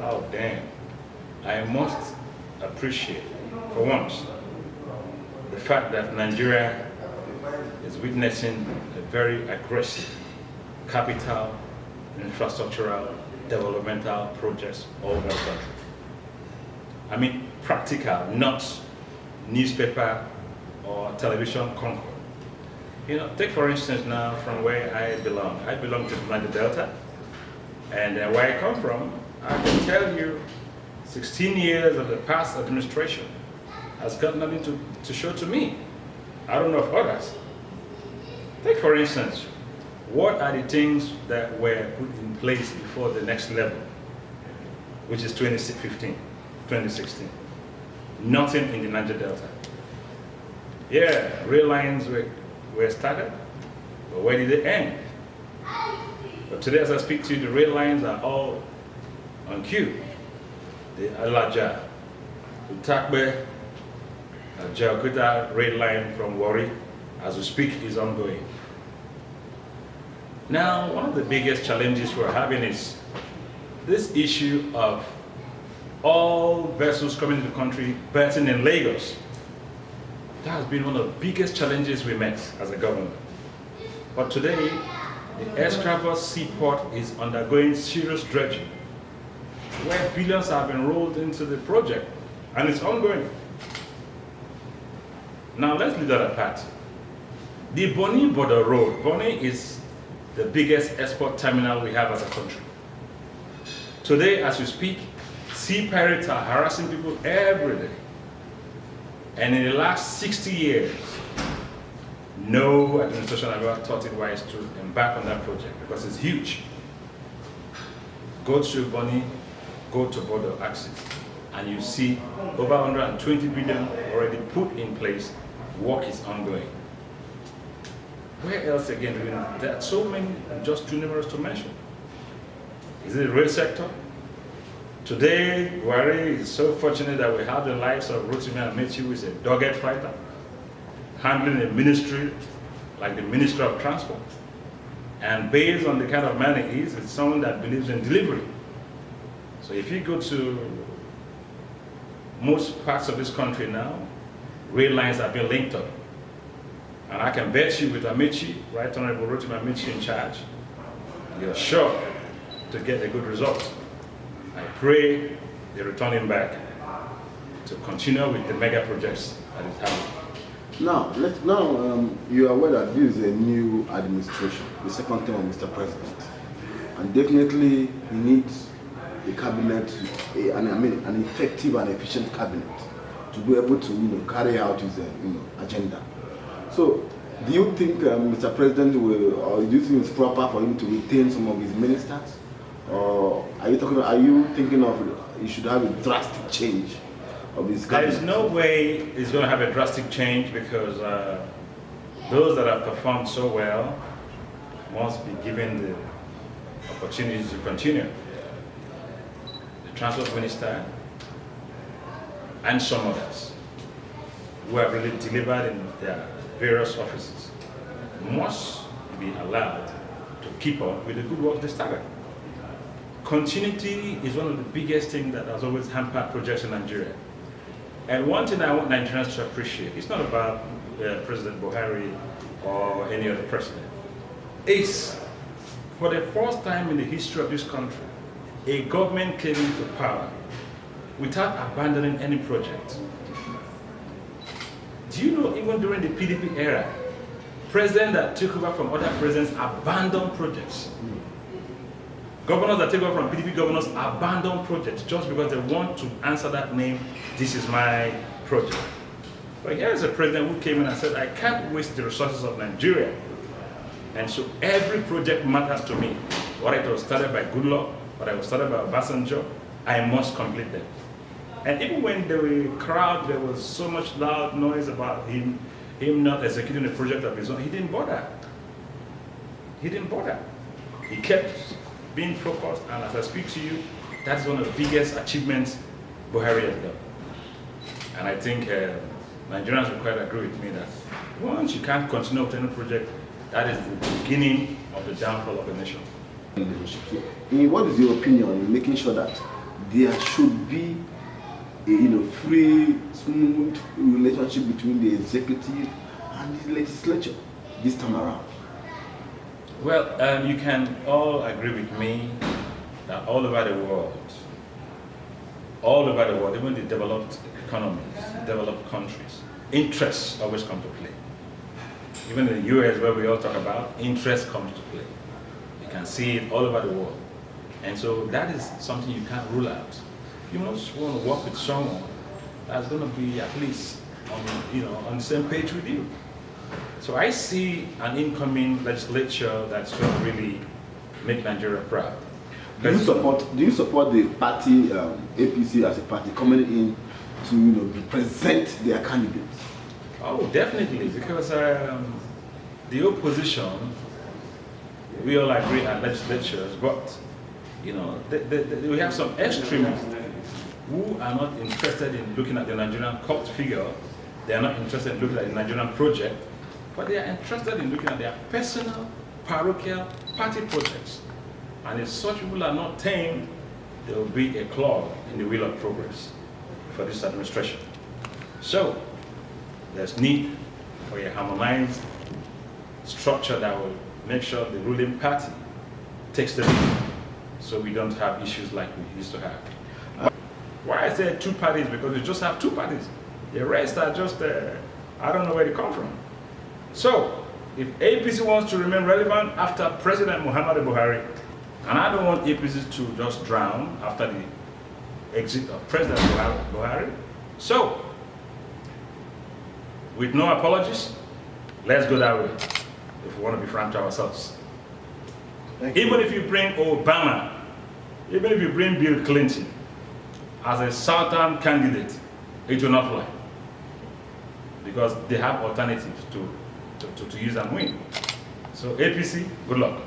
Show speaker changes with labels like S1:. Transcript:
S1: oh damn, I must appreciate, for once, the fact that Nigeria is witnessing a very aggressive capital, infrastructural, developmental projects all over the country. I mean practical, not newspaper or television concord. You know, take for instance now from where I belong. I belong to the Niger Delta, and where I come from, I can tell you 16 years of the past administration has got nothing to show to me. I don't know of others. Take for instance, what are the things that were put in place before the next level, which is 2016? Nothing in the Niger Delta. Yeah, rail lines were started, but where did they end? But today as I speak to you, the rail lines are all on queue. The Alaja, Utakbe, Jakarta rail line from Warri, as we speak, is ongoing. Now, one of the biggest challenges we're having is this issue of all vessels coming into the country berthing in Lagos. That has been one of the biggest challenges we met as a government. But today, the Escravos Seaport is undergoing serious dredging, where billions have been rolled into the project, and it's ongoing. Now let's leave that apart. The Bonny Border Road. Bonny is the biggest export terminal we have as a country. Today, as we speak, sea pirates are harassing people every day. And in the last 60 years, no administration ever thought it wise to embark on that project because it's huge. Go to Bonny, go to border access, and you see over 120 billion already put in place. Work is ongoing. Where else again? There are so many, just too numerous to mention. Is it the rail sector? Today, Warri is so fortunate that we have the likes of Rotimi Amechi, who is a dogged fighter, handling a ministry like the Minister of Transport. And based on the kind of man he is, it's someone that believes in delivery. So if you go to most parts of this country now, rail lines are being linked up. And I can bet you with Amechi, Right Honorable Rotimi Amechi in charge, you're sure to get a good result. I pray they return him back to continue with the mega projects that is happening.
S2: Now, you are aware that this is a new administration, the second term of Mr. President. And definitely he needs a cabinet, an effective and efficient cabinet to be able to carry out his agenda. So, do you think Mr. President will, or do you think it's proper for him to retain some of his ministers? Or are you thinking of he should have a drastic change of his cabinet?
S1: There is no way he's going to have a drastic change because those that have performed so well must be given the opportunities to continue. The Transport Minister and some others who have really delivered in their various offices must be allowed to keep up with the good work they started. Continuity is one of the biggest things that has always hampered projects in Nigeria. And one thing I want Nigerians to appreciate, it's not about President Buhari or any other president. It's for the first time in the history of this country, a government came into power without abandoning any project. Do you know, even during the PDP era, presidents that took over from other presidents abandoned projects. Governors that take over from PDP governors abandon projects just because they want to answer that name, this is my project. But here's a president who came in and said, I can't waste the resources of Nigeria. And so every project matters to me. What it was started by Goodluck, what it was started by Obasanjo, I must complete them. And even when the crowd, there was so much loud noise about him not executing a project of his own, he didn't bother. He didn't bother. He kept being focused, and as I speak to you, that's one of the biggest achievements Buhari has done. And I think Nigerians will quite agree with me that once you can't continue with any project, that is the beginning of the downfall of a nation.
S2: What is your opinion in making sure that there should be a free, smooth relationship between the executive and the legislature this time around.
S1: Well, you can all agree with me that all over the world, even the developed economies, developed countries, interests always come to play. Even in the US, where we all talk about, interest comes to play. You can see it all over the world. And so that is something you can't rule out. You must want to work with someone that's going to be at least on the same page with you. So I see an incoming legislature that's going to really make Nigeria proud.
S2: Do you support the party APC as a party coming in to represent their candidates?
S1: Oh, definitely, because the opposition, we all agree at legislatures, but we have some extremists who are not interested in looking at the Nigerian cult figure. They are not interested in looking at the Nigerian project, but they are interested in looking at their personal, parochial, party projects. And if such people are not tamed, there will be a clog in the wheel of progress for this administration. So, there's need for a harmonized structure that will make sure the ruling party takes the lead, so we don't have issues like we used to have. Why I say two parties? Because we just have two parties. The rest are just, I don't know where they come from. So, if APC wants to remain relevant after President Muhammadu Buhari, and I don't want APC to just drown after the exit of President Buhari, so, with no apologies, let's go that way, if we want to be frank to ourselves. Even if you bring Obama, even if you bring Bill Clinton as a Southern candidate, it will not fly. Because they have alternatives to use and win. So APC, good luck.